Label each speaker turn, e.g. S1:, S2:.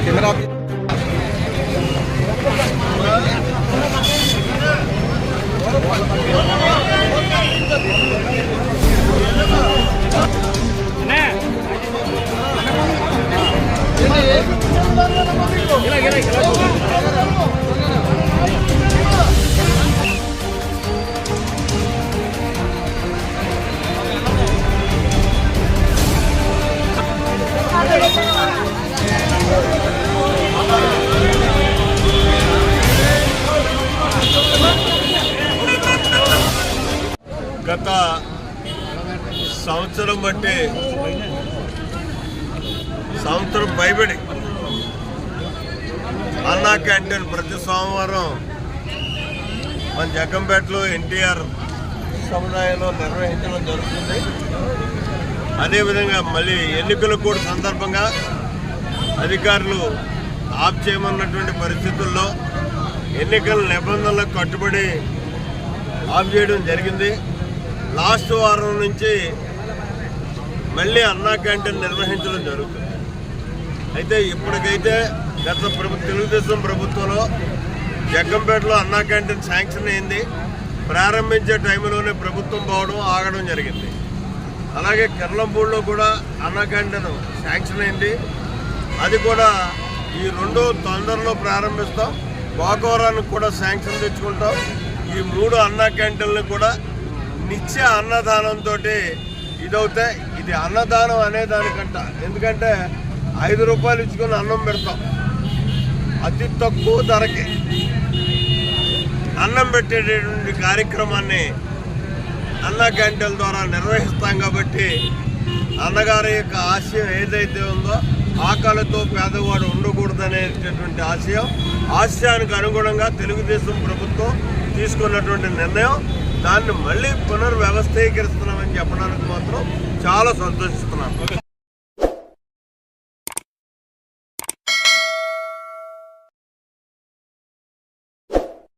S1: Camera
S2: గత సంవత్సరం బట్టి సంవత్సరం పైబడి అన్నా క్యాంటీన్ ప్రతి సోమవారం మన జగ్గంపేటలో ఎన్టీఆర్ సముదాయంలో నిర్వహించడం జరుగుతుంది. అదేవిధంగా మళ్ళీ ఎన్నికల కూడా సందర్భంగా అధికారులు ఆఫ్ చేయమన్నటువంటి పరిస్థితుల్లో ఎన్నికల నిబంధనలకు కట్టుబడి ఆఫ్ చేయడం జరిగింది. లాస్ట్ వారం నుంచి మళ్ళీ అన్నా క్యాంటీన్ నిర్వహించడం జరుగుతుంది. అయితే ఇప్పటికైతే గత తెలుగుదేశం ప్రభుత్వంలో జగ్గంపేటలో అన్నా క్యాంటీన్ శాంక్షన్ అయింది. ప్రారంభించే టైంలోనే ప్రభుత్వం పోవడం ఆగడం జరిగింది. అలాగే కిర్లంపూడిలో కూడా అన్నా క్యాంటీన్ శాంక్షన్ అయింది. అది కూడా ఈ రెండు తొందరలో ప్రారంభిస్తాం. గోకవరానికి కూడా శాంక్షన్ తెచ్చుకుంటాం. ఈ 3 అన్నా క్యాంటీన్లు కూడా నిత్య అన్నదానంతో ఇదవుతాయి. ఇది అన్నదానం అనేదానికంట, ఎందుకంటే 5 రూపాయలు ఇచ్చుకొని అన్నం పెడతాం. అతి తక్కువ ధరకి అన్నం పెట్టేటటువంటి కార్యక్రమాన్ని అన్నా క్యాంటీన్ల ద్వారా నిర్వహిస్తాం. కాబట్టి అన్నగారి యొక్క ఆశయం ఏదైతే ఉందో ఆకలితో పేదవాడు ఉండకూడదనేటటువంటి ఆశయానికి అనుగుణంగా తెలుగుదేశం ప్రభుత్వం తీసుకున్నటువంటి నిర్ణయం, దాన్ని మళ్ళీ పునర్వ్యవస్థీకరిస్తున్నామని చెప్పడానికి మాత్రం చాలా సంతోషిస్తున్నాను.